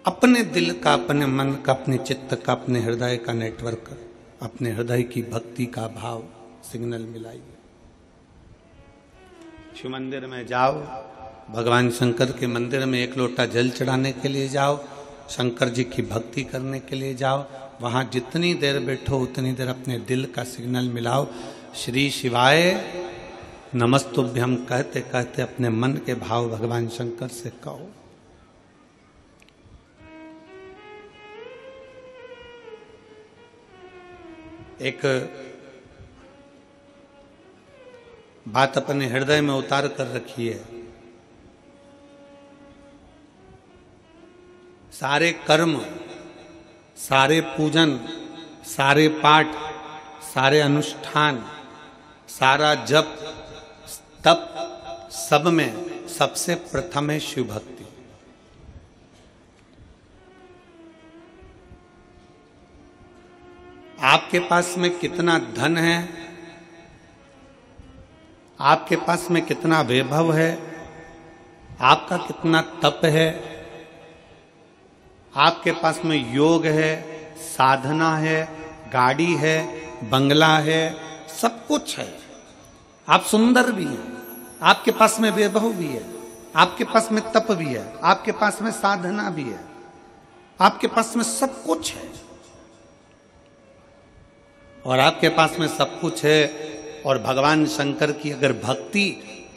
अपने दिल का, अपने मन का, अपने चित्त का, अपने हृदय का नेटवर्क, अपने हृदय की भक्ति का भाव सिग्नल मिलाइए। शिव मंदिर में जाओ, भगवान शंकर के मंदिर में एक लोटा जल चढ़ाने के लिए जाओ, शंकर जी की भक्ति करने के लिए जाओ। वहां जितनी देर बैठो उतनी देर अपने दिल का सिग्नल मिलाओ। श्री शिवाय नमस्तुभ्यम कहते कहते अपने मन के भाव भगवान शंकर से कहो। एक बात अपने हृदय में उतार कर रखी है। सारे कर्म, सारे पूजन, सारे पाठ, सारे अनुष्ठान, सारा जप तप, सब में सबसे प्रथम है शिव भक्ति। आपके पास में कितना धन है, आपके पास में कितना वैभव है, आपका कितना तप है, आपके पास में योग है, साधना है, गाड़ी है, बंगला है, सब कुछ है, आप सुंदर भी हैं, आपके पास में वैभव भी है, आपके पास में तप भी है, आपके पास में साधना भी है, आपके पास में सब कुछ है, और आपके पास में सब कुछ है और भगवान शंकर की अगर भक्ति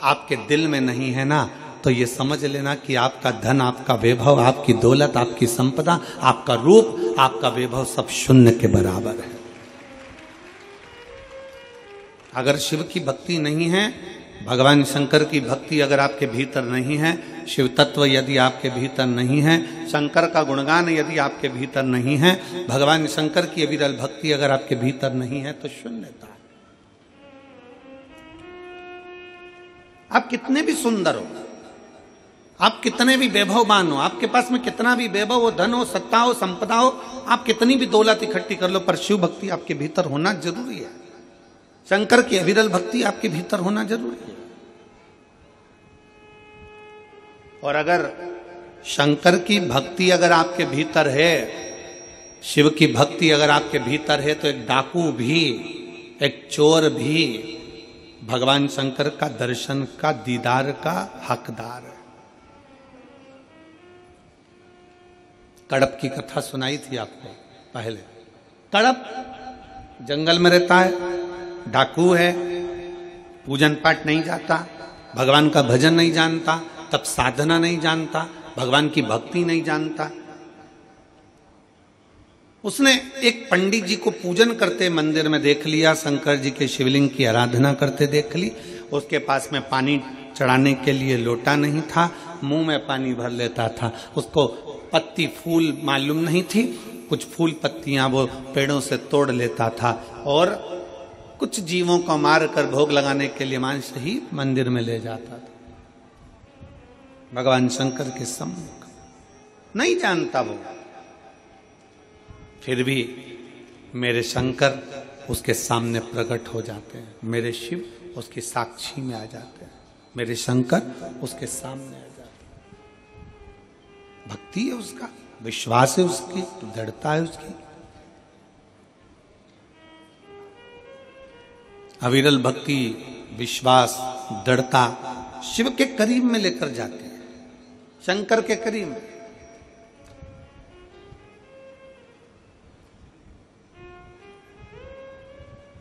आपके दिल में नहीं है ना, तो ये समझ लेना कि आपका धन, आपका वैभव, आपकी दौलत, आपकी संपदा, आपका रूप, आपका वैभव सब शून्य के बराबर है। अगर शिव की भक्ति नहीं है, भगवान शंकर की भक्ति अगर आपके भीतर नहीं है, शिव तत्व यदि आपके भीतर नहीं है, शंकर का गुणगान यदि आपके भीतर नहीं है, भगवान शंकर की अविरल भक्ति अगर आपके भीतर नहीं है, तो शून्यता। आप कितने भी सुंदर हो, आप कितने भी वैभववान हो, आपके पास में कितना भी वैभव हो, धन हो, सत्ता हो, संपदा हो, आप कितनी भी दौलत इकट्ठी कर लो, पर शिव भक्ति आपके भीतर होना जरूरी है। शंकर की अविरल भक्ति आपके भीतर होना जरूरी है। और अगर शंकर की भक्ति अगर आपके भीतर है, शिव की भक्ति अगर आपके भीतर है, तो एक डाकू भी, एक चोर भी भगवान शंकर का दर्शन का, दीदार का हकदार है। कड़प की कथा सुनाई थी आपको पहले। कड़प जंगल में रहता है, डाकू है, पूजन पाठ नहीं जाता, भगवान का भजन नहीं जानता, तब साधना नहीं जानता, भगवान की भक्ति नहीं जानता। उसने एक पंडित जी को पूजन करते मंदिर में देख लिया, शंकर जी के शिवलिंग की आराधना करते देख ली। उसके पास में पानी चढ़ाने के लिए लोटा नहीं था, मुंह में पानी भर लेता था। उसको पत्ती फूल मालूम नहीं थी, कुछ फूल पत्तियां वो पेड़ों से तोड़ लेता था और कुछ जीवों को मार कर भोग लगाने के लिए मांस ही मंदिर में ले जाता था। भगवान शंकर के सम्मुख नहीं जानता वो, फिर भी मेरे शंकर उसके सामने प्रकट हो जाते हैं, मेरे शिव उसकी साक्षी में आ जाते हैं, मेरे शंकर उसके सामने आ जाते हैं। भक्ति है उसका, विश्वास है उसकी, दृढ़ता है उसकी। अविरल भक्ति, विश्वास, दृढ़ता शिव के करीब में लेकर जाते हैं, शंकर के करीब में।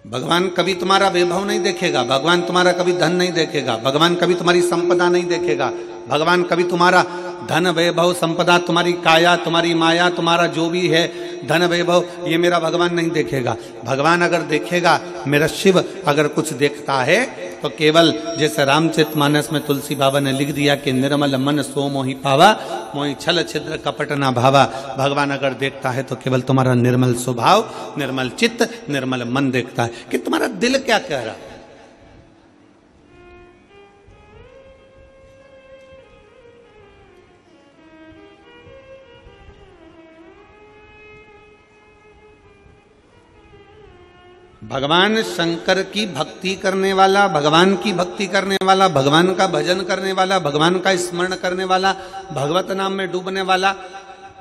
भगवान कभी तुम्हारा वैभव नहीं देखेगा, भगवान तुम्हारा कभी धन नहीं देखेगा, भगवान कभी तुम्हारी संपदा नहीं देखेगा, भगवान कभी तुम्हारा धन वैभव संपदा, तुम्हारी काया, तुम्हारी माया, तुम्हारा जो भी है धन वैभव, ये मेरा भगवान नहीं देखेगा। भगवान अगर देखेगा, मेरा शिव अगर कुछ देखता है, तो केवल जैसे रामचरितमानस में तुलसी बाबा ने लिख दिया कि निर्मल मन सो मोहि पावा, मोहि छल छिद्र कपट ना भावा। भगवान अगर देखता है तो केवल तुम्हारा निर्मल स्वभाव, निर्मल चित्त, निर्मल मन देखता है कि तुम्हारा दिल क्या कह रहा है। भगवान शंकर की भक्ति करने वाला, भगवान की भक्ति करने वाला, भगवान का भजन करने वाला, भगवान का स्मरण करने वाला, भगवत नाम में डूबने वाला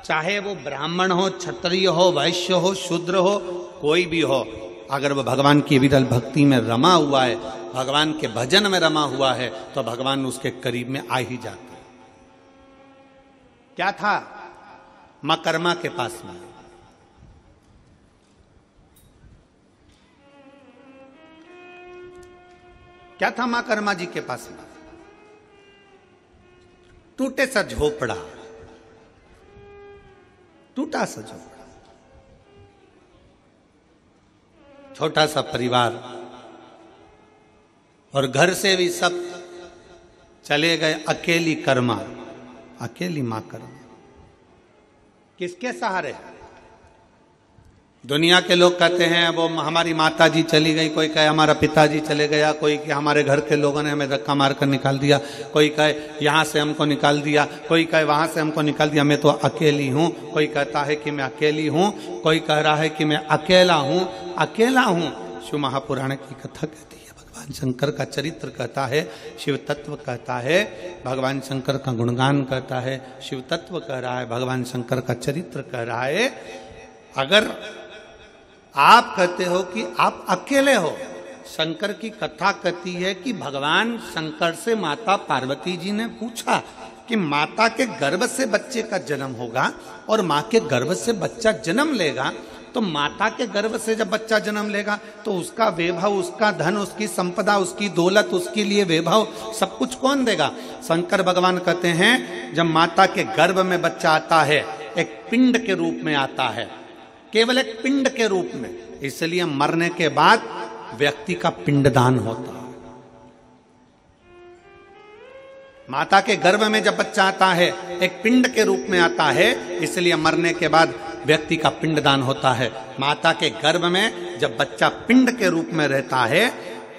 चाहे वो ब्राह्मण हो, क्षत्रिय हो, वैश्य हो, शूद्र हो, कोई भी हो, अगर वो भगवान की विरल भक्ति में रमा हुआ है, भगवान के भजन में रमा हुआ है, तो भगवान उसके करीब में आ ही जाते हैं। क्या था मां कर्मा के पास में? क्या था मां कर्मा जी के पास में? टूटे सा झोपड़ा, टूटा सा झोपड़ा, छोटा सा परिवार, और घर से भी सब चले गए, अकेली कर्मा, अकेली मां कर्मा। किसके सहारे? दुनिया के लोग कहते हैं वो हमारी माता जी चली गई, कोई कहे हमारा पिताजी चले गया, कोई कि हमारे घर के लोगों ने हमें धक्का मारकर निकाल दिया, कोई कहे यहाँ से हमको निकाल दिया, कोई कहे वहां से हमको निकाल दिया, मैं तो अकेली हूँ। कोई कहता है कि मैं अकेली हूँ, कोई कह रहा है कि मैं अकेला हूँ, अकेला हूँ। शिव महापुराण की कथा कहती है, भगवान शंकर का चरित्र कहता है, शिव तत्व कहता है, भगवान शंकर का गुणगान कहता है, शिव तत्व कह रहा है, भगवान शंकर का चरित्र कह रहा है। अगर आप कहते हो कि आप अकेले हो, शंकर की कथा कहती है कि भगवान शंकर से माता पार्वती जी ने पूछा कि माता के गर्भ से बच्चे का जन्म होगा और माँ के गर्भ से बच्चा जन्म लेगा, तो माता के गर्भ से जब बच्चा जन्म लेगा तो उसका वैभव, उसका धन, उसकी संपदा, उसकी दौलत, उसके लिए वैभव सब कुछ कौन देगा? शंकर भगवान कहते हैं जब माता के गर्भ में बच्चा आता है, एक पिंड के रूप में आता है, केवल एक पिंड के रूप में, इसलिए मरने के बाद व्यक्ति का पिंडदान होता है। माता के गर्भ में जब बच्चा आता है एक पिंड के रूप में आता है, इसलिए मरने के बाद व्यक्ति का पिंडदान होता है। माता के गर्भ में जब बच्चा पिंड के रूप में रहता है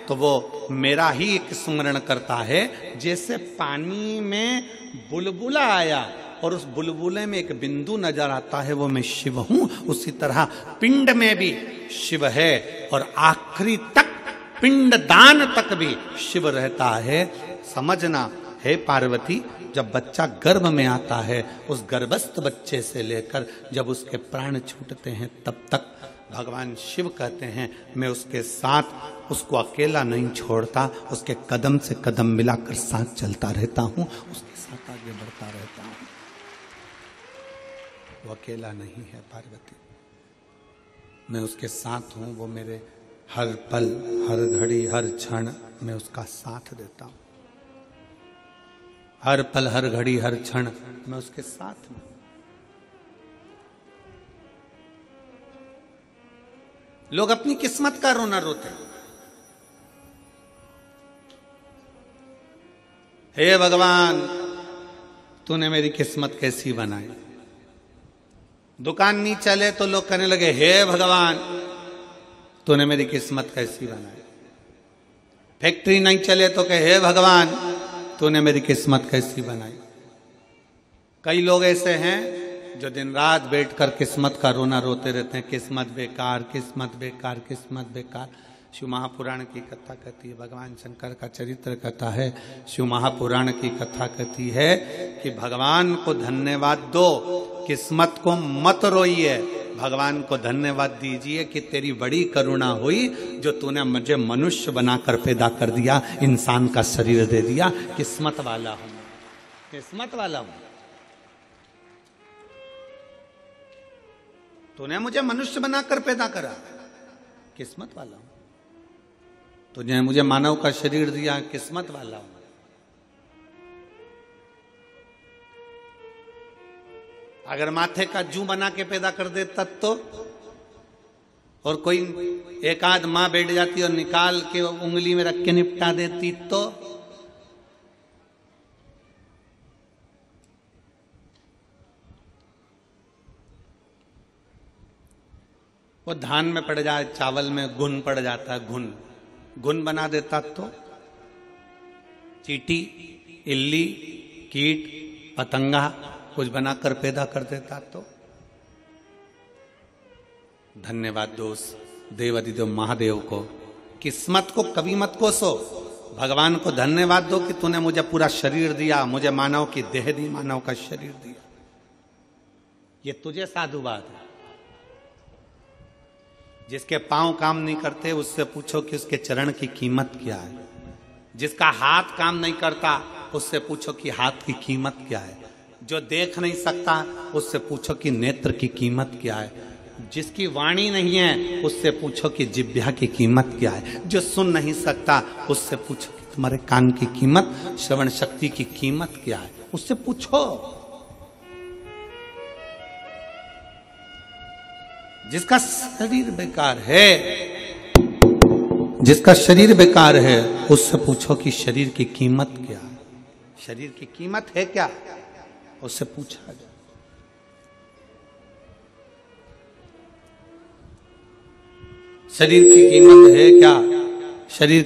तो वो मेरा ही एक स्मरण करता है, जैसे पानी में बुलबुला आया और उस बुलबुले में एक बिंदु नजर आता है, वो मैं शिव हूं, उसी तरह पिंड में भी शिव है और आखिरी तक पिंडदान तक भी शिव रहता है। समझना हे पार्वती, जब बच्चा गर्भ में आता है, उस गर्भस्थ बच्चे से लेकर जब उसके प्राण छूटते हैं तब तक भगवान शिव कहते हैं मैं उसके साथ, उसको अकेला नहीं छोड़ता, उसके कदम से कदम मिलाकर साथ चलता रहता हूं, उसके साथ आगे बढ़ता रहता हूं। वो अकेला नहीं है पार्वती, मैं उसके साथ हूं, वो मेरे हर पल, हर घड़ी, हर क्षण मैं उसका साथ देता हूं, हर पल, हर घड़ी, हर क्षण मैं उसके साथ हूं। लोग अपनी किस्मत का रोना रोते हैं, हे भगवान तूने मेरी किस्मत कैसी बनाई। दुकान नहीं चले तो लोग कहने लगे हे भगवान तूने मेरी किस्मत कैसी बनाई। फैक्ट्री नहीं चले तो कहे हे भगवान तूने मेरी किस्मत कैसी बनाई। कई लोग ऐसे हैं जो दिन रात बैठकर किस्मत का रोना रोते रहते हैं, किस्मत बेकार, किस्मत बेकार, किस्मत बेकार। शिव महापुराण की कथा कहती है, भगवान शंकर का चरित्र कहता है, शिव महापुराण की कथा कहती है कि भगवान को धन्यवाद दो, किस्मत को मत रोइए, भगवान को धन्यवाद दीजिए कि तेरी बड़ी करुणा हुई जो तूने मुझे मनुष्य बनाकर पैदा कर दिया, इंसान का शरीर दे दिया। किस्मत वाला हूं, किस्मत वाला हूं, तूने मुझे मनुष्य बनाकर पैदा करा, किस्मत वाला हूं। तुझे मुझे मानव का शरीर दिया, किस्मत वाला हूं। अगर माथे का जू बना के पैदा कर दे तब तो, और कोई एक आध मां बैठ जाती और निकाल के उंगली में रख के निपटा देती तो, वो धान में पड़ जाए, चावल में घुन पड़ जाता है, घुन बना देता तो, चींटी, इल्ली, कीट, पतंगा कुछ बनाकर पैदा कर देता तो। धन्यवाद दोस्त देवादिदेव महादेव को, किस्मत को कभी मत कोसो, भगवान को धन्यवाद दो कि तूने मुझे पूरा शरीर दिया, मुझे मानव की देह दी, मानव का शरीर दिया। ये तुझे साधुवाद है। जिसके पांव काम नहीं करते उससे पूछो कि उसके चरण की कीमत क्या है। जिसका हाथ काम नहीं करता उससे पूछो कि हाथ की कीमत क्या है। जो देख नहीं सकता उससे पूछो कि नेत्र की कीमत क्या है। जिसकी वाणी नहीं है उससे पूछो कि जिह्वा की कीमत क्या है। जो सुन नहीं सकता उससे पूछो कि तुम्हारे कान की कीमत, श्रवण शक्ति की कीमत क्या है, उससे पूछो। जिसका शरीर बेकार है, जिसका शरीर बेकार है उससे पूछो कि शरीर की कीमत क्या है। शरीर की कीमत है क्या, उससे पूछा जाए। शरीर की कीमत है क्या, शरीर